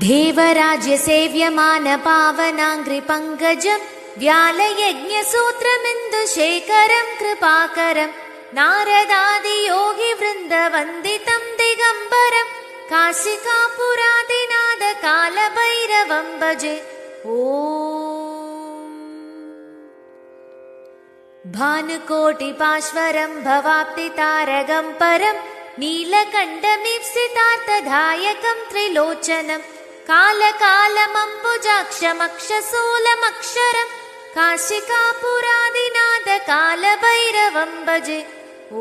देवराज्यसेव्यमान पावनाङ्घ्रिपङ्कजं व्यालयज्ञसूत्रमिन्दुशेखरं कृपाकरं नारदादियोगिवृन्दवन्दितं दिगम्बरं काशिकापुरादिनाथकालभैरवं भजे। ॐ भानुकोटिपाश्वरं भवाप्तितारकं परं नीलकण्ठमीप्सितार्थदायकं त्रिलोचनं कालकालमम्बुजाक्षमक्षशूलमक्षरं काशिकापुरादिनाथकालभैरवं भजे। ॐ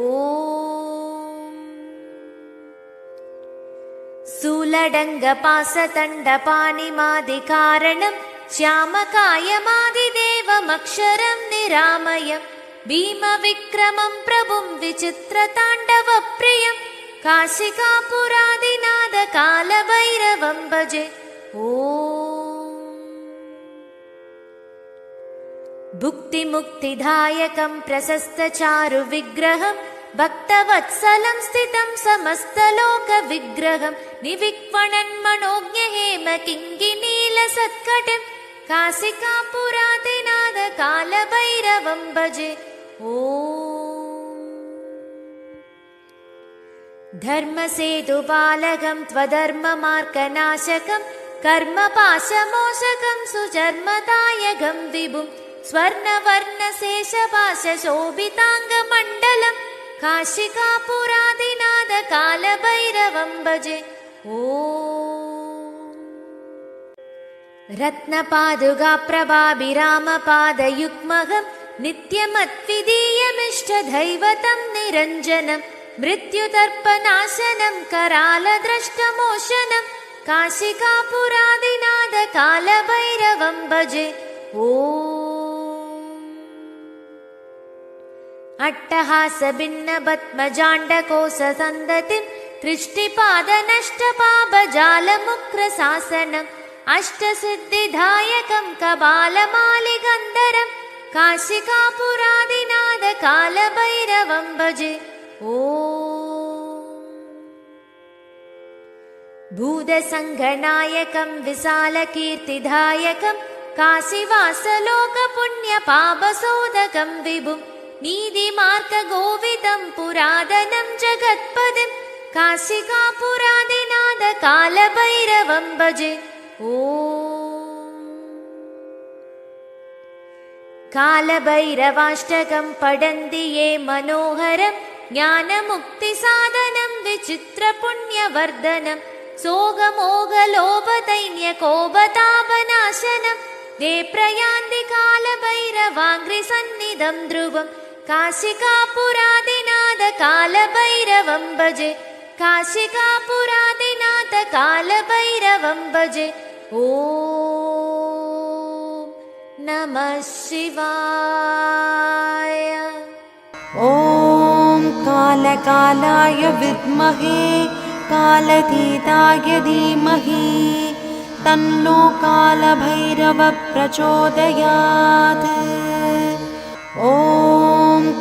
शूलडङ्गपासतण्डपाणिमादिकारणं श्यामकायमादिदेवमक्षरं निरामयं भीमविक्रमं प्रभुं विचित्रताण्डवप्रियं काशिकापुरादिनाथकालभैरवं भजे। ॐ भुक्तिमुक्तिदायकं प्रशस्तचारुविग्रहं भक्तवत्सलं स्थितं समस्तलोकविग्रहं निविक्वणन्मनोज्ञहेमकिङ्गिनीलसत्कटं काशिकापुरादिनाथकालभैरवं भजे। ॐ धर्मसेतुपालकं त्वधर्ममार्गनाशकं कर्मपाशमोचकं सुचर्मदायकं विभुं स्वर्णवर्णशेषपाशशोभिताङ्गमण्डलं काशिकापुरादिनाथकालभैरवं भजे। ॐ रत्नपादुकाप्रभाभिरामपादयुग्महं नित्यमद्वितीयमिष्टदैवतं निरञ्जनं मृत्युदर्पनाशनं करालद्रष्टमोचनं काशिकापुरादिनाथकालभैरवं भजे। ॐ अट्टहासभिन्नपद्मजाण्डकोशसन्दतिं दृष्टिपादनष्टपापजालमुक्रशासनम् अष्टसिद्धिदायकं कपालमालिगन्धरं काशिकापुरादिनाथकालभैरवं भजे। ॐ भूतसङ्घनायकं विशालकीर्तिदायकं काशीवासलोकपुण्यपापशोधकं विभुं नीतिमार्गगोविदं पुरातनं जगत्पदिं काशिकापुरादिनाथकालभैरवं भजे। ॐ कालभैरवाष्टकं पठन्ति ये मनोहरं ज्ञानमुक्तिसाधनं विचित्रपुण्यवर्धनं सोगमोगलोभदैन्यकोपतापनाशनं ते प्रयान्ति कालभैरवाङ्घ्रिसन्निधं ध्रुवं काशिकापुरादिनाथकालभैरवं भजे। काशिकापुरादिनाथकालभैरवं भजे। ॐ नमः शिवाय। ॐ कालकालाय विद्महे कालतीताय धीमहि तन्नो कालभैरवः प्रचोदयात्। ॐ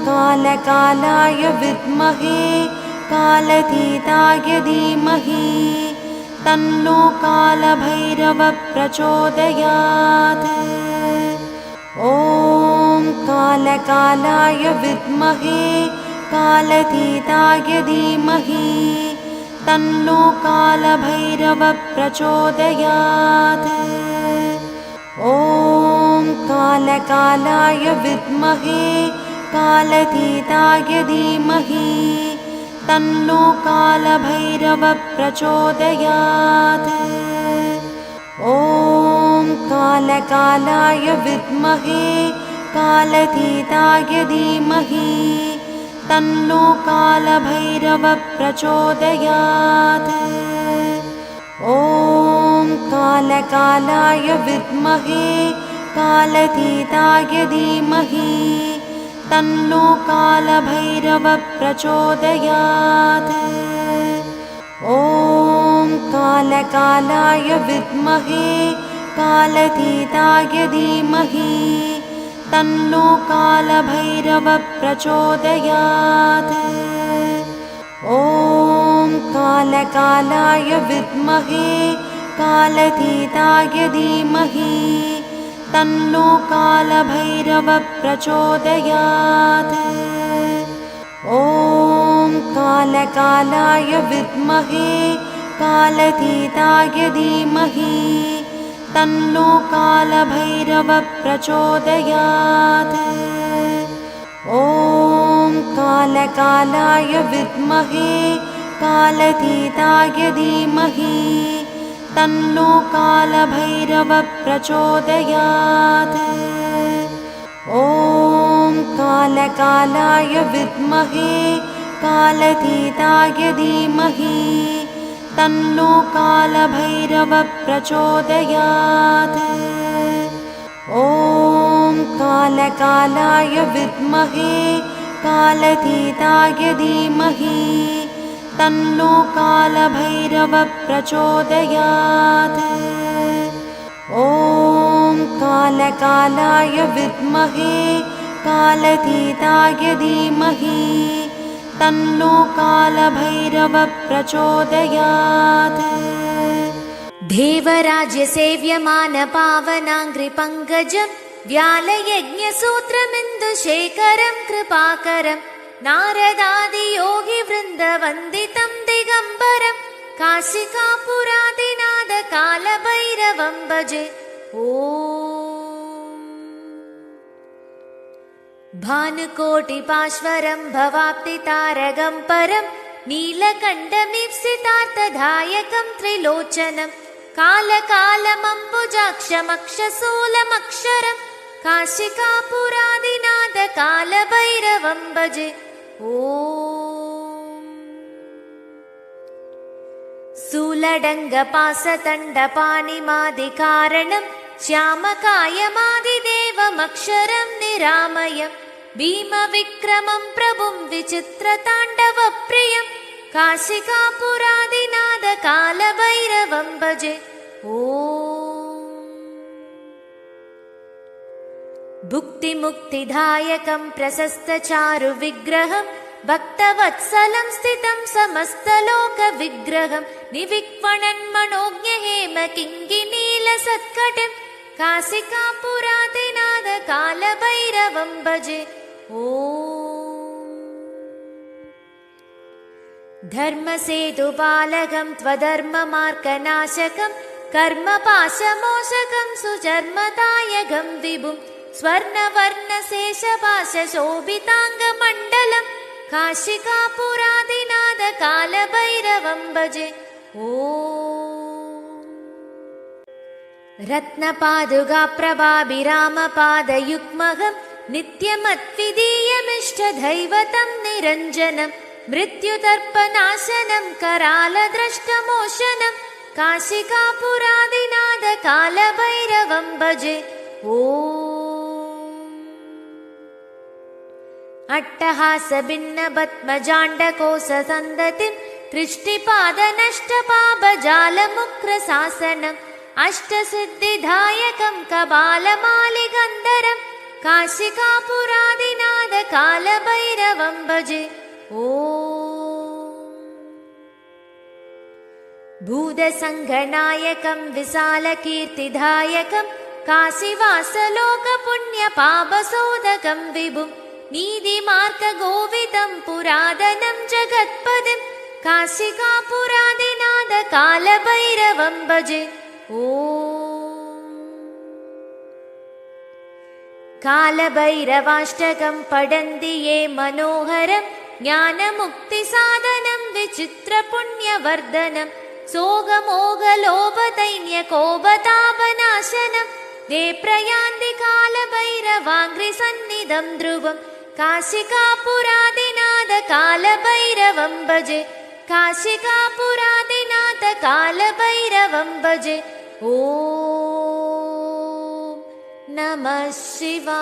कालकालाय विद्महे कालतीताय धीमहि तन्नो कालभैरवः प्रचोदयात्। ॐ कालकालाय विद्महे कालतीताय धीमहि तन्नो कालभैरवः प्रचोदयात्। ॐ कालकालाय विद्महे कालतीताय धीमहि तन्नो कालभैरवः प्रचोदयात्। ॐ कालकालाय विद्महे कालतीताय धीमहि तन्नो कालभैरवः प्रचोदयात्। ॐ कालकालाय विद्महे कालतीताय धीमहि तन्नो कालभैरवः प्रचोदयात्। ॐ कालकालाय विद्महे कालतीताय धीमहि तन्नो कालभैरवः प्रचोदयात्। ॐ कालकालाय विद्महे कालतीताय धीमहि तन्नो कालभैरवः प्रचोदयात्। ॐ कालकालाय विद्महे कालतीताय धीमहि तन्नो कालभैरवः प्रचोदयात्। ॐ कालकालाय विद्महे कालतीताय धीमहि तन्नो कालभैरवः प्रचोदयात्। ॐ कालकालाय विद्महे कालतीताय धीमहि तन्नो कालभैरवः प्रचोदयात्। ॐ कालकालाय विद्महे कालतीताय धीमहि तन्नो कालभैरवः प्रचोदयात्। ॐ कालकालाय विद्महे कालतीताय धीमहि तन्नो कालभैरवः प्रचोदयात्। देवराज्यसेव्यमान पावनाङ्घ्रिपङ्कजं व्यालयज्ञसूत्रमिन्दुशेखरं कृपाकरं नारदादियोगिवृन्दवन्दितं दिगम्बरं काशिकापुरादिनाथकालभैरवं भजे। ॐ भानुकोटिपाश्वरं भवाप्तितारकं परं नीलकण्ठमीप्सितार्थदायकं त्रिलोचनं कालकालमम्बुजाक्षमक्षशूलमक्षरं काशिकापुरादिनाथकालभैरवं भजे। ॐ शूलडङ्गपासदण्डपाणिमादिकारणं श्यामकायमादिदेवमक्षरं निरामयं भीमविक्रमं प्रभुं विचित्रताण्डवप्रियं काशिकापुरादिनाथकालभैरवं भजे। ॐ भुक्तिमुक्तिदायकं प्रशस्तचारुविग्रहं भक्तवत्सलं स्थितं समस्तलोकविग्रहं निविक्वणन्मनोज्ञहेमकिङ्गिनीलसत्कटं काशिकापुरादिनाथकालभैरवं भजे। ॐ धर्मसेतुपालकं त्वधर्ममार्गनाशकं कर्मपाशमोचकं सुचर्मदायकं विभुं स्वर्णवर्णशेषपाशशोभिताङ्गमण्डलं काशिकापुरादिनाथकालभैरवं भजे। ॐ रत्नपादुकाप्रभाभिरामपादयुग्महं नित्यमद्वितीयमिष्टदैवतं निरञ्जनं मृत्युदर्पनाशनं करालद्रष्टमोचनं काशिकापुरादिनाथकालभैरवं भजे। ॐ अट्टहासभिन्नपद्मजाण्डकोशसन्दतिं कृष्टिपादनष्टपापजालमुक्रशासनम् अष्टसिद्धिदायकं कपालमालिगन्धरं काशिकापुरादिनाथकालभैरवं भजे। ॐ भूतसङ्घनायकं विशालकीर्तिदायकं काशीवासलोकपुण्यपापशोधकं विभुं नीतिमार्गगोविदं पुरातनं जगत्पदिं काशिकापुरादिनाथकालभैरवं भजे। ॐ कालभैरवाष्टकं पठन्ति ये मनोहरं ज्ञानमुक्तिसाधनं विचित्रपुण्यवर्धनं सोगमोगलोभदैन्यकोपतापनाशनं ते प्रयान्ति कालभैरवाङ्घ्रिसन्निधं ध्रुवं काशिकापुरादिनाथकालभैरवं भजे। काशिकापुरादिनाथकालभैरवं भजे। ॐ नमः शिवाय।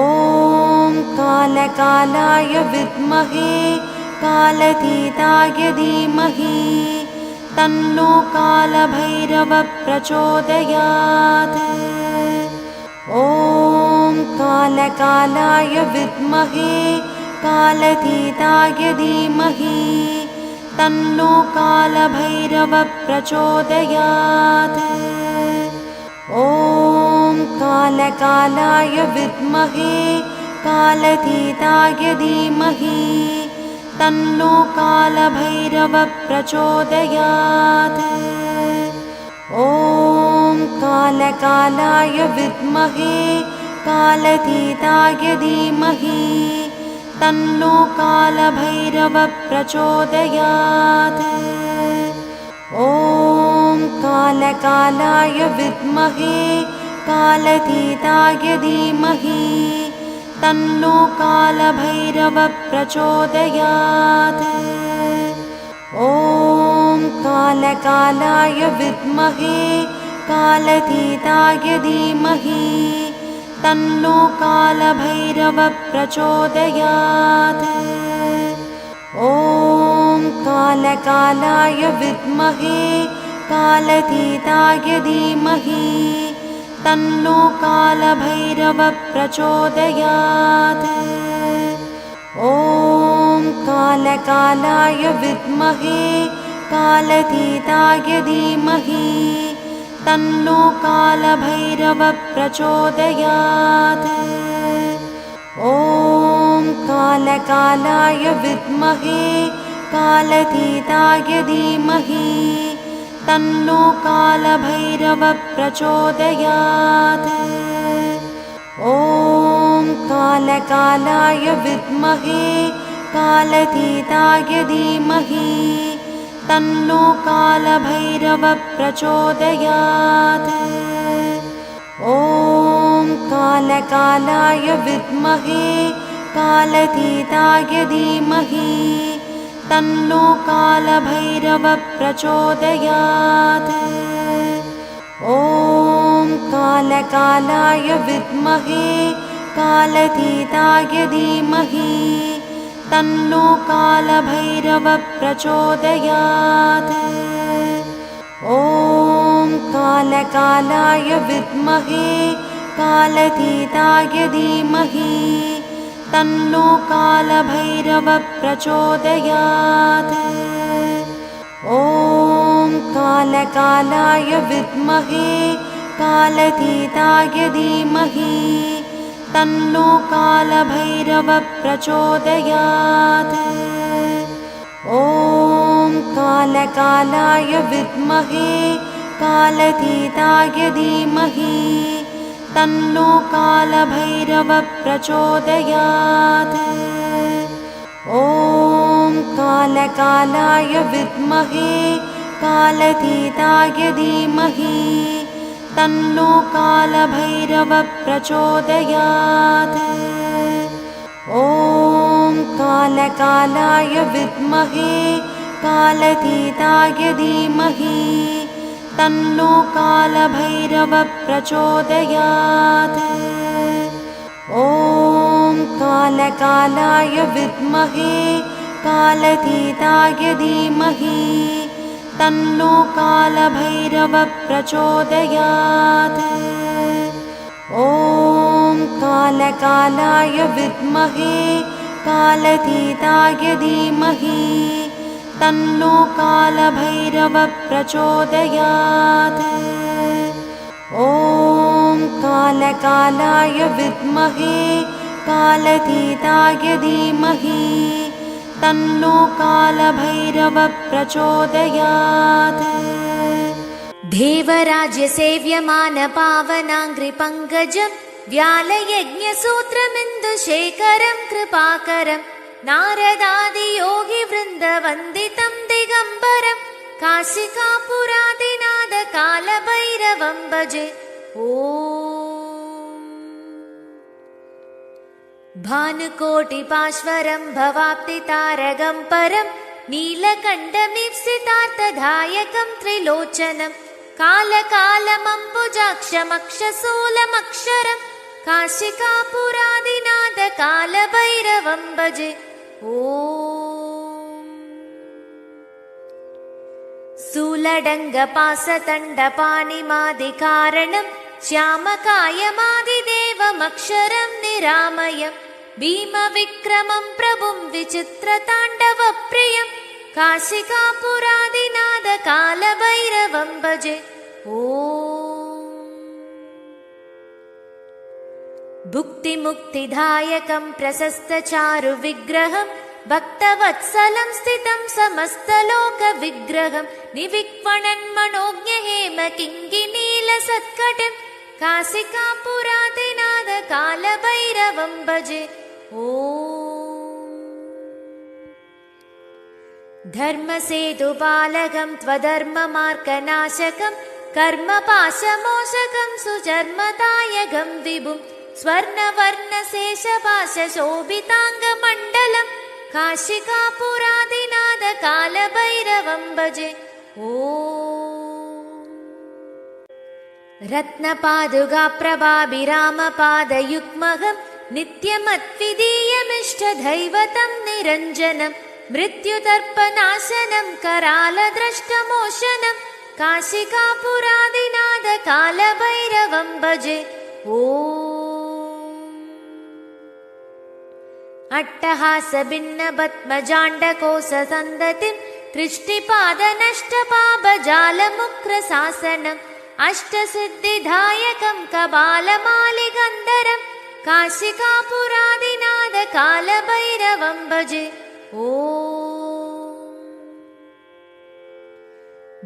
ॐ कालकालाय विद्महे कालतीताय धीमहि तन्नो कालभैरवः प्रचोदयात्। ॐ कालकालाय विद्महे कालतीताय धीमहि तन्नो कालभैरवः प्रचोदयात्। ॐ कालकालाय विद्महे कालतीताय धीमहि तन्नो कालभैरवः प्रचोदयात्। ॐ कालकालाय विद्महे कालतीताय धीमहि तन्नो कालभैरवः प्रचोदयात्। ॐ कालकालाय विद्महे कालतीताय धीमहि तन्नो कालभैरवः प्रचोदयात्। ॐ कालकालाय विद्महे कालतीताय धीमहि तन्नो कालभैरवः प्रचोदयात्। ॐ कालकालाय विद्महे कालतीताय धीमहि तन्नो कालभैरवः प्रचोदयात्। ॐ कालकालाय विद्महे कालतीताय धीमहि तन्नो कालभैरवः प्रचोदयात्। ॐ कालकालाय विद्महे कालतीताय धीमहि तन्नो कालभैरवः प्रचोदयात्। ॐ कालकालाय विद्महे कालतीताय धीमहि तन्नो कालभैरवः प्रचोदयात्। ॐ कालकालाय विद्महे कालतीताय धीमहि तन्नो कालभैरवः प्रचोदयात्। ॐ कालकालाय विद्महे कालतीताय धीमहि तन्नो कालभैरवः प्रचोदयात्। ॐ कालकालाय विद्महे कालतीताय धीमहि तन्नो कालभैरवः प्रचोदयात्। ॐ कालकालाय विद्महे कालतीताय धीमहि तन्नो कालभैरवः प्रचोदयात्। ॐ कालकालाय विद्महे कालतीताय धीमहि तन्नो कालभैरवः प्रचोदयात्। ॐ कालकालाय विद्महे कालतीताय धीमहि तन्नो कालभैरवः प्रचोदयात्। ॐ कालकालाय विद्महे कालतीताय धीमहि तन्नो कालभैरवः प्रचोदयात्। ॐ कालकालाय विद्महे कालतीताय धीमहि तन्नो कालभैरवः प्रचोदयात्। ॐ कालकालाय विद्महे कालतीताय धीमहि तन्नो कालभैरवः प्रचोदयात्। ॐ कालकालाय विद्महे कालतीताय धीमहि तन्नो कालभैरवः प्रचोदयात्। देवराज्य सेव्यमान पावनाङ्घ्रिपङ्कजं व्यालयज्ञसूत्रमिन्दुशेखरं कृपाकरं नारदादियोगिवृन्दवन्दितं दिगम्बरं काशिकापुरादिनाद कालभैरवं भजे। ॐ भानुकोटिपाश्वरं भवाप्तितारकं परं नीलकण्ठमीप्सितार्थदायकं त्रिलोचनं कालकालमम्बुजाक्षमक्षशूलमक्षरं काशिकापुरादिनाद कालभैरवं भजे। ॐ शूलडङ्गपासतण्डपाणिमादिकारणं श्यामकायमादिदेवमक्षरं निरामयं भीमविक्रमं प्रभुं विचित्रताण्डवप्रियं काशिकापुरादिनाद कालभैरवं भजे। ॐ भुक्तिमुक्तिदायकं प्रशस्तचारुविग्रहं भक्तवत्सलं स्थितं समस्तलोकविग्रहं निविक्वणन्मनोज्ञहेमकिङ्गिनीलसत्कटं काशिकापुरादिनाद कालभैरवं भजे। ॐ धर्मसेतुपालकं त्वधर्ममार्गनाशकं कर्मपाशमोचकं सुचर्मदायकं विभुं स्वर्णवर्णशेषपाशशोभिताङ्गमण्डलं काशिकापुरादिनाद कालभैरवं भजे। ॐ रत्नपादुकाप्रभाभिरामपादयुग्महं नित्यमद्वितीयमिष्टदैवतं निरञ्जनं मृत्युदर्पनाशनं करालद्रष्टमोचनं काशिकापुरादिनाद कालभैरवं भजे। ॐ अट्टहासभिन्नपद्मजाण्डकोशसन्दतिं दृष्टिपादनष्टपापजालमुक्रशासनम् अष्टसिद्धिदायकं कपालमालिगन्धरं काशिकापुरादिनाद कालभैरवं भजे। ॐ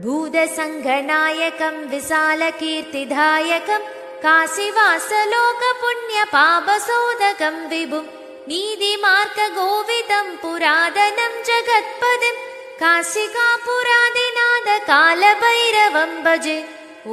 भूतसङ्घनायकं विशालकीर्तिदायकं काशीवासलोकपुण्यपापसोदकं विभुं नीतिमार्गगोविदं पुरातनं जगत्पदिं काशिकापुरादिनाद कालभैरवं भजे। ॐ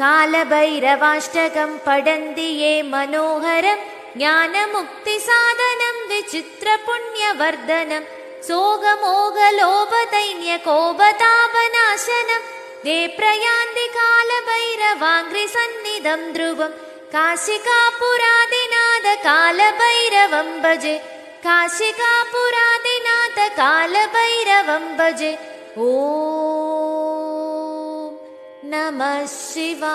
कालभैरवाष्टकं पठन्ति ये मनोहरं ज्ञानमुक्तिसाधनं विचित्रपुण्यवर्धनं सोगमोगलोभदैन्यकोपतापनाशनं ते प्रयान्ति कालभैरवाङ्घ्रिसन्निधं ध्रुवं काशिकापुरादिनाद कालभैरवं भजे। काशिकापुरादिनाद कालभैरवं भजे। ॐ नमः शिवाय।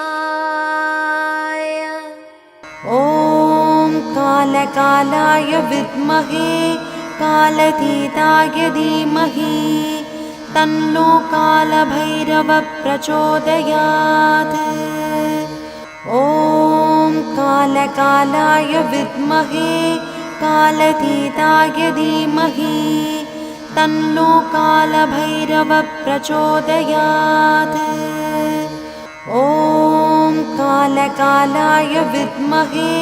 ॐ कालकालाय विद्महे कालतीताय धीमहि तन्नो कालभैरवः प्रचोदयात्। ॐ कालकालाय विद्महे कालतीताय धीमहि तन्नो कालभैरवः प्रचोदयात्। ॐ कालकालाय विद्महे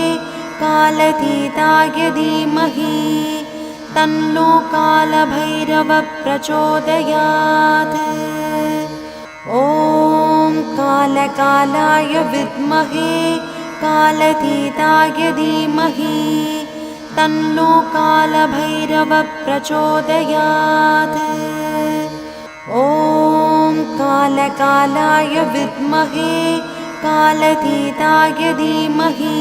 कालतीताय धीमहि तन्नो कालभैरवः प्रचोदयात्। ॐ कालकालाय विद्महे कालतीताय धीमहि तन्नो कालभैरवः प्रचोदयात्। ॐ कालकालाय विद्महे कालतीताय धीमहि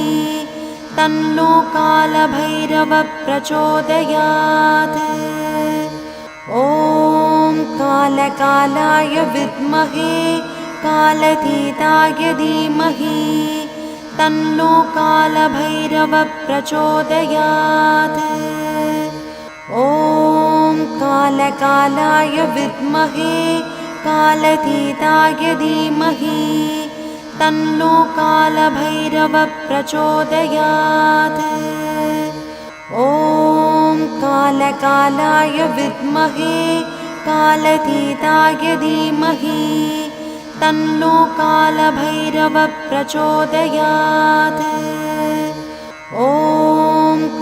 तन्नो कालभैरवः प्रचोदयात्। ॐ कालकालाय विद्महे कालतीताय धीमहि तन्नो कालभैरवः प्रचोदयात्। ॐ कालकालाय विद्महे कालतीताय धीमहि तन्नो कालभैरवः प्रचोदयात्। ॐ कालकालाय विद्महे कालतीताय धीमहि तन्नो कालभैरवः प्रचोदयात्। ॐ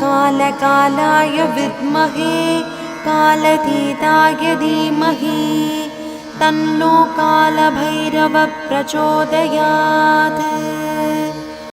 कालकालाय विद्महे कालतीताय धीमहि तन्नो कालभैरवः प्रचोदयात्।